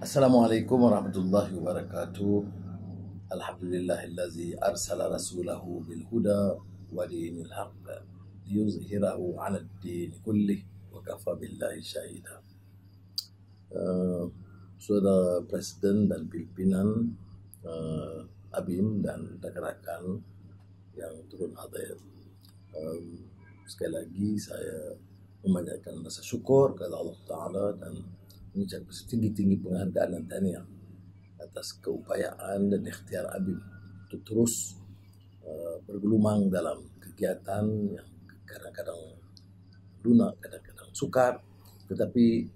Assalamualaikum warahmatullahi wabarakatuh. Alhamdulillahillazi arsala rasulahu bil huda wa dinil haqq liyuzhirahu 'ala ad-din kullih wa kafa billahi syahida. Saudara Presiden dan pimpinan ABIM dan rakan-rakan yang turut hadir, sekali lagi saya memanjatkan rasa syukur kepada Allah Ta'ala dan mengucapkan setinggi-tinggi penghargaan dan tahniah atas keupayaan dan ikhtiar ABIM untuk terus bergelumang dalam kegiatan yang kadang-kadang lunak, kadang-kadang sukar, tetapi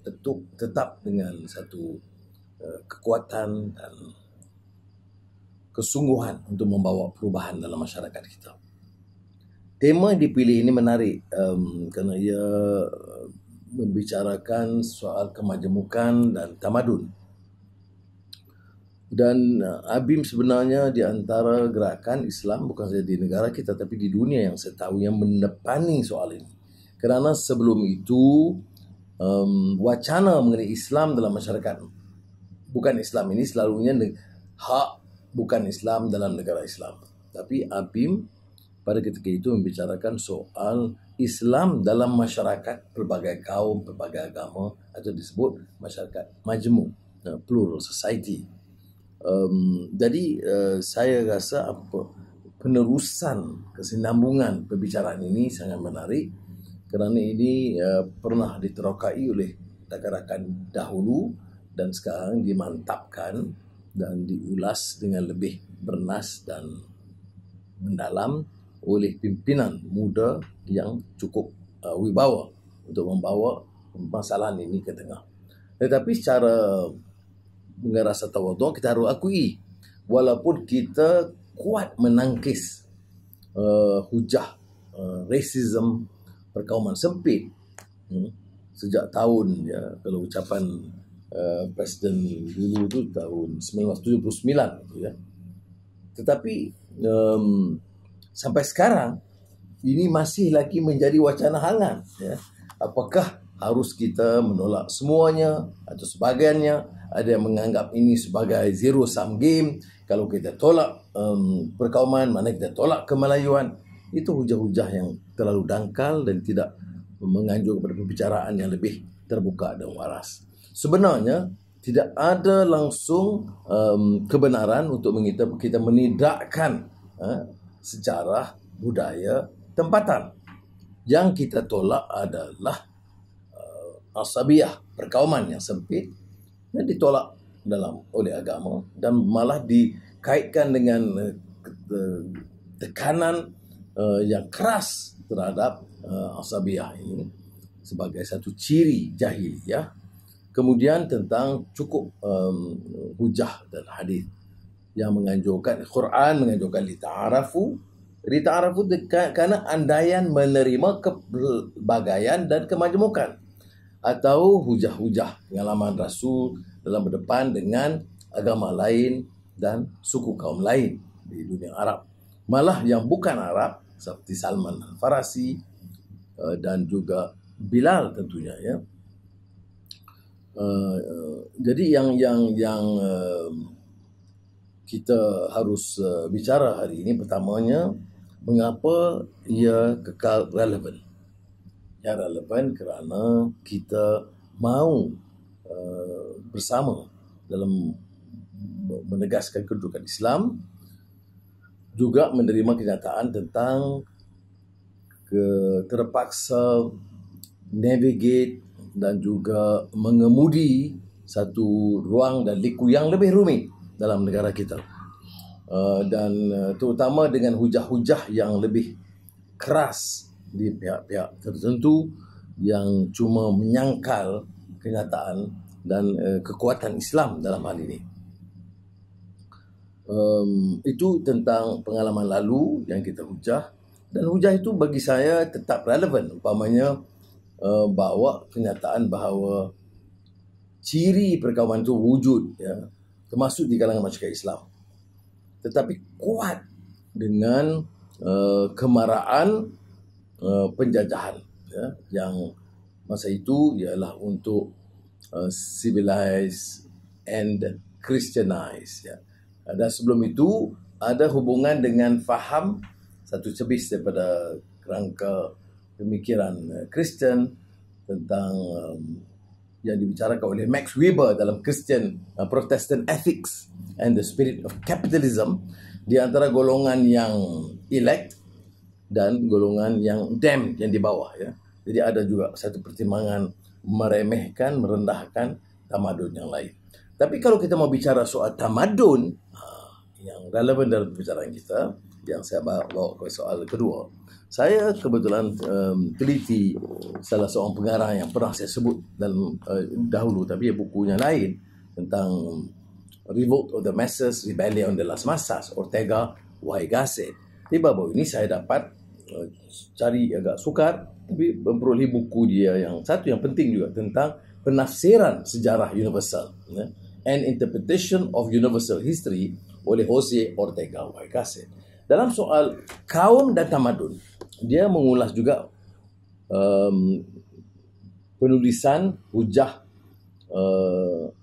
tetap dengan satu kekuatan dan kesungguhan untuk membawa perubahan dalam masyarakat kita. Tema yang dipilih ini menarik kerana ia membicarakan soal kemajemukan dan tamadun. Dan ABIM sebenarnya di antara gerakan Islam bukan saja di negara kita tapi di dunia yang saya tahu yang mendepani soal ini. Kerana sebelum itu wacana mengenai Islam dalam masyarakat bukan Islam ini selalunya hak bukan Islam dalam negara Islam. Tapi ABIM pada ketika itu membicarakan soal Islam dalam masyarakat pelbagai kaum, pelbagai agama, atau disebut masyarakat majmuk, plural society. Jadi saya rasa penerusan kesinambungan perbicaraan ini sangat menarik kerana ini pernah diterokai oleh rakan-rakan dahulu dan sekarang dimantapkan dan diulas dengan lebih bernas dan mendalam oleh pimpinan muda yang cukup wibawa untuk membawa masalah ini ke tengah. Tetapi secara rasa tawaduk kita harus akui walaupun kita kuat menangkis hujah racism perkauman sempit sejak tahun kalau ucapan Presiden dulu tu tahun 1979 gitu ya. Tetapi sampai sekarang ini masih lagi menjadi wacana hangat ya. Apakah harus kita menolak semuanya atau sebahagiannya? Ada yang menganggap ini sebagai zero sum game. Kalau kita tolak perkauman, mana kita tolak kemelayuan. Itu hujah-hujah yang terlalu dangkal dan tidak menganjur kepada pembicaraan yang lebih terbuka dan waras. Sebenarnya tidak ada langsung kebenaran untuk kita menidakkan sejarah budaya tempatan. Yang kita tolak adalah asabiyah, perkauman yang sempit yang ditolak oleh agama dan malah dikaitkan dengan tekanan yang keras terhadap asabiyah ini sebagai satu ciri jahiliyah. Kemudian tentang cukup hujah dan hadis yang menganjurkan, Quran menganjurkan lita'arafu kerana andaian menerima kepelbagaian dan kemajemukan, atau hujah-hujah pengalaman Rasul dalam berdepan dengan agama lain dan suku kaum lain di dunia Arab. Malah yang bukan Arab seperti Salman Al-Farisi dan juga Bilal tentunya ya. Jadi yang kita harus bicara hari ini pertamanya, mengapa ia kekal relevan. Ya, relevan kerana kita mahu bersama dalam menegaskan kedudukan Islam, juga menerima kenyataan tentang terpaksa navigate dan juga mengemudi satu ruang dan liku yang lebih rumit dalam negara kita. Dan terutama dengan hujah-hujah yang lebih keras di pihak-pihak tertentu yang cuma menyangkal kenyataan dan kekuatan Islam dalam hal ini. Itu tentang pengalaman lalu yang kita hujah, dan hujah itu bagi saya tetap relevan. Umpamanya bawa kenyataan bahawa ciri perkauman itu wujud ya, termasuk di kalangan masyarakat Islam, tetapi kuat dengan kemarahan penjajahan ya, yang masa itu ialah untuk civilized and Christianized. Ya. Dan sebelum itu ada hubungan dengan faham satu cebis daripada kerangka pemikiran Kristen tentang yang dibicarakan oleh Max Weber dalam Christian Protestant Ethics and the Spirit of Capitalism, di antara golongan yang elect dan golongan yang damned, yang di bawah. Ya. Jadi ada juga satu pertimbangan meremehkan, merendahkan tamadun yang lain. Tapi kalau kita mau bicara soal tamadun yang relevan dalam pembicaraan kita, yang saya bawa ke soal kedua, saya kebetulan teliti salah seorang pengarang yang pernah saya sebut dalam dahulu, tapi bukunya lain, tentang Revolt of the Masses, Rebellion de las Masas, Ortega y Gasset. Di bawah ini saya dapat cari agak sukar, tapi memperoleh buku dia yang satu yang penting juga tentang penafsiran sejarah universal, An Interpretation of Universal History oleh Jose Ortega y Gasset. Dalam soal kaum dan tamadun, dia mengulas juga penulisan hujah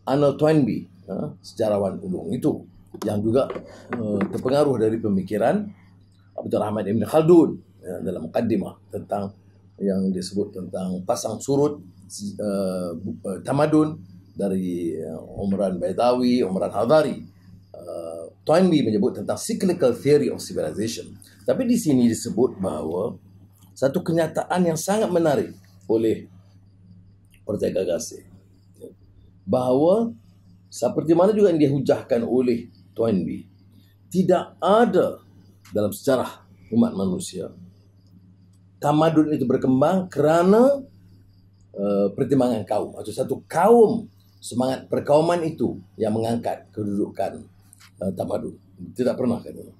Arnold Toynbee, sejarawan ulung itu, yang juga terpengaruh dari pemikiran Abdul Rahman Ibn Khaldun dalam mukaddimah tentang yang disebut tentang pasang surut tamadun dari Umran Baidawi, Umran Hadari. Toynbee menyebut tentang cyclical theory of civilization. Tapi di sini disebut bahawa satu kenyataan yang sangat menarik oleh Ortega Gasset, bahawa seperti mana juga yang dihujahkan oleh Toynbee, tidak ada dalam sejarah umat manusia tamadun itu berkembang kerana pertimbangan kaum, atau satu kaum, semangat perkauman itu yang mengangkat kedudukan tamadun. Tidak pernah, katanya.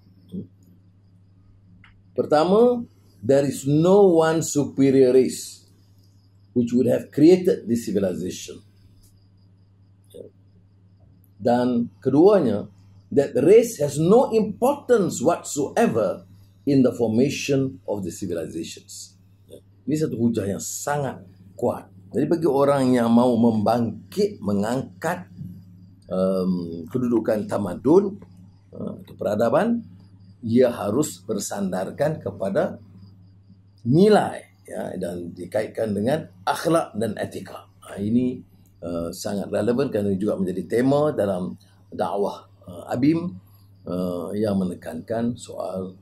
Pertama, there is no one superior race which would have created this civilization. Dan keduanya, that race has no importance whatsoever in the formation of the civilizations. Ini satu hujah yang sangat kuat. Jadi bagi orang yang mau membangkit, mengangkat kedudukan tamadun atau peradaban, ia harus bersandarkan kepada nilai, ya, dan dikaitkan dengan akhlak dan etika. Ini sangat relevan kerana juga menjadi tema dalam dakwah Abim yang menekankan soal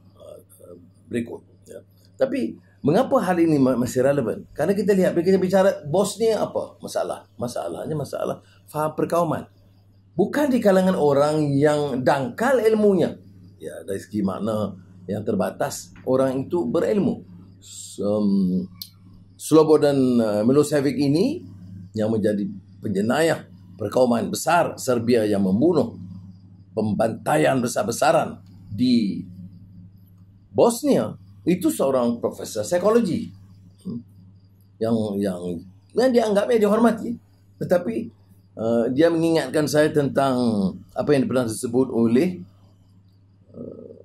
berikut. Ya. Tapi mengapa hal ini masih relevan? Kerana kita lihat, bila kita bicara Bosnia, apa masalah? Masalahnya masalah faham perkauman. Bukan di kalangan orang yang dangkal ilmunya. Ya, dari segi makna yang terbatas, orang itu berilmu. Slobodan Milosevic ini yang menjadi penjenayah perkauman besar Serbia, yang membunuh, pembantaian besar-besaran di Bosnia, itu seorang profesor psikologi yang dianggapnya dihormati, tetapi dia mengingatkan saya tentang apa yang pernah disebut oleh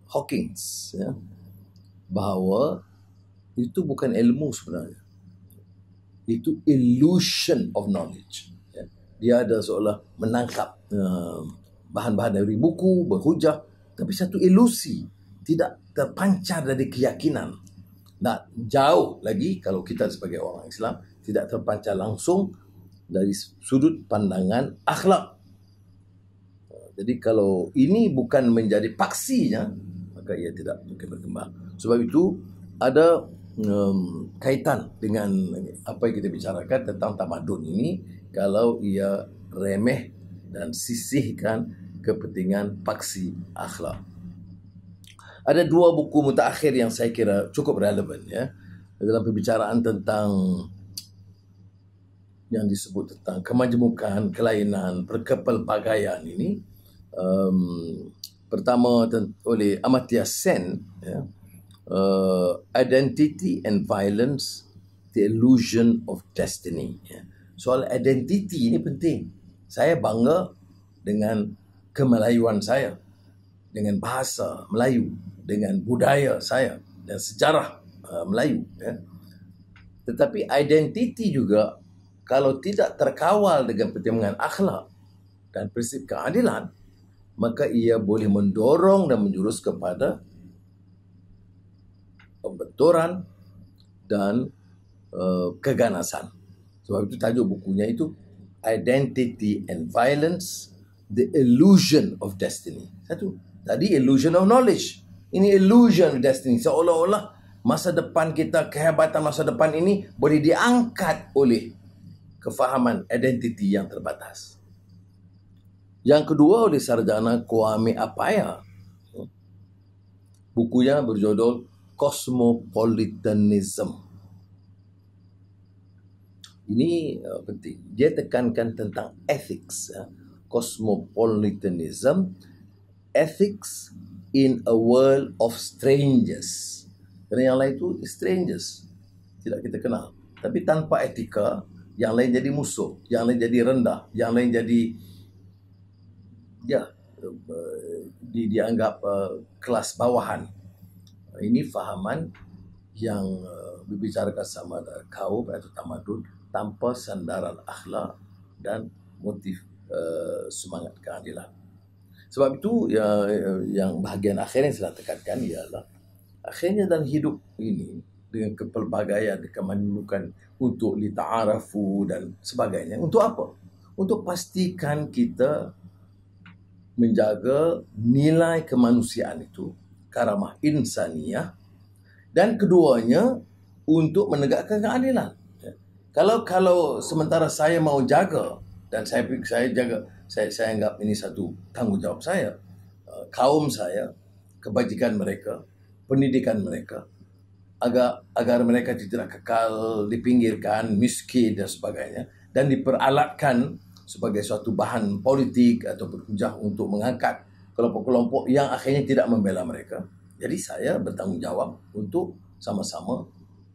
Hawkins, ya, bahawa itu bukan ilmu sebenarnya, itu illusion of knowledge. Ya. Dia ada seolah menangkap bahan-bahan dari buku, berhujah, tapi satu ilusi, tidak terpancar dari keyakinan. Nah, jauh lagi kalau kita sebagai orang Islam tidak terpancar langsung dari sudut pandangan akhlak. Jadi kalau ini bukan menjadi paksinya, maka ia tidak mungkin berkembang. Sebab itu ada kaitan dengan apa yang kita bicarakan tentang tamadun ini, kalau ia remeh dan sisihkan kepentingan paksi akhlak. Ada dua buku mutakhir yang saya kira cukup relevan, ya, dalam pembicaraan tentang yang disebut tentang kemajemukan, kelainan, perkepelbagaian ini. Pertama oleh Amartya Sen, ya, Identity and Violence, The Illusion of Destiny. Ya. Soal identiti ini penting. Saya bangga dengan kemelayuan saya, dengan bahasa Melayu, dengan budaya saya dan sejarah Melayu. Ya. Tetapi identiti juga, kalau tidak terkawal dengan pertimbangan akhlak, dan prinsip keadilan, maka ia boleh mendorong dan menjurus kepada pembenturan dan keganasan. Sebab itu tajuk bukunya itu Identity and Violence, The Illusion of Destiny. Satu, tadi illusion of knowledge. Ini illusion of destiny. Seolah-olah masa depan kita, kehebatan masa depan ini boleh diangkat oleh kefahaman identiti yang terbatas. Yang kedua oleh sarjana Kwame Appiah. Bukunya berjudul Cosmopolitanism. Ini penting. Dia tekankan tentang ethics. Cosmopolitanism, ethics in a world of strangers. Kerana yang lain itu strangers, tidak kita kenal. Tapi tanpa etika, yang lain jadi musuh, yang lain jadi rendah, yang lain jadi dianggap kelas bawahan. Ini fahaman yang berbicarakan sama ada kaum atau tamadun tanpa sandaran akhlak dan motif semangat keadilan. Sebab itu yang bahagian akhir yang saya tekankan ialah akhirnya dalam hidup ini dengan kepelbagaian, kemanjukan untuk lita'arafu dan sebagainya. Untuk apa? Untuk pastikan kita menjaga nilai kemanusiaan itu, karamah insaniyah, dan keduanya untuk menegakkan keadilan. Kalau sementara saya mau jaga dan saya anggap ini satu tanggungjawab saya, kaum saya, kebajikan mereka, pendidikan mereka, agar mereka tidak kekal dipinggirkan, miskin dan sebagainya, dan diperalatkan sebagai suatu bahan politik atau berhujah untuk mengangkat kelompok-kelompok yang akhirnya tidak membela mereka. Jadi saya bertanggungjawab untuk sama-sama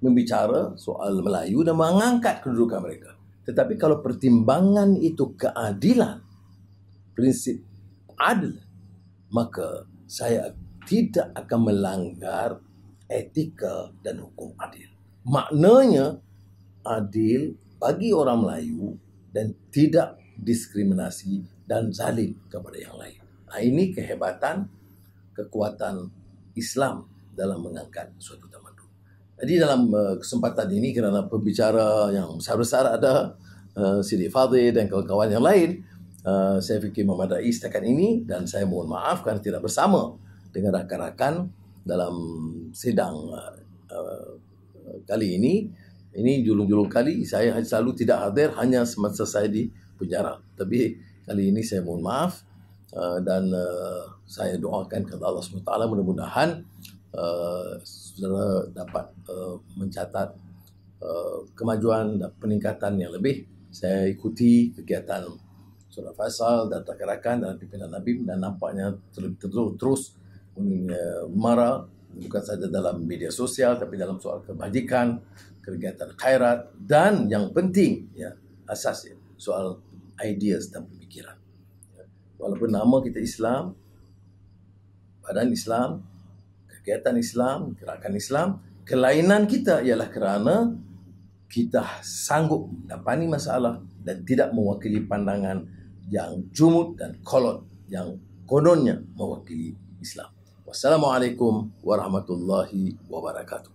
membicara soal Melayu dan mengangkat kedudukan mereka. Tetapi kalau pertimbangan itu keadilan, prinsip adil, maka saya tidak akan melanggar etika dan hukum adil. Maknanya adil bagi orang Melayu dan tidak diskriminasi dan zalim kepada yang lain. Ini kehebatan, kekuatan Islam dalam mengangkat suatu tamadun. Jadi dalam kesempatan ini, kerana pembicara yang besar-besar ada Sidi Fadil dan kawan-kawan yang lain, saya fikir memadai setakat ini, dan saya mohon maaf kerana tidak bersama dengan rakan-rakan dalam sidang kali ini. Ini julung-julung kali saya selalu tidak hadir hanya semasa saya di penjara. Tapi kali ini saya mohon maaf, dan saya doakan kepada Allah SWT mudah-mudahan saudara dapat mencatat kemajuan dan peningkatan yang lebih. Saya ikuti kegiatan Saudara Faisal dan rakan-rakan dalam pimpinan Nabim, dan nampaknya terus mara, bukan saja dalam media sosial tapi dalam soal kebajikan, kegiatan khairat, dan yang penting asasnya soal ideas dan pemikiran. Walaupun nama kita Islam, badan Islam, kegiatan Islam, gerakan Islam, kelainan kita ialah kerana kita sanggup mendapati masalah dan tidak mewakili pandangan yang jumud dan kolot yang kononnya mewakili Islam. Wassalamualaikum warahmatullahi wabarakatuh.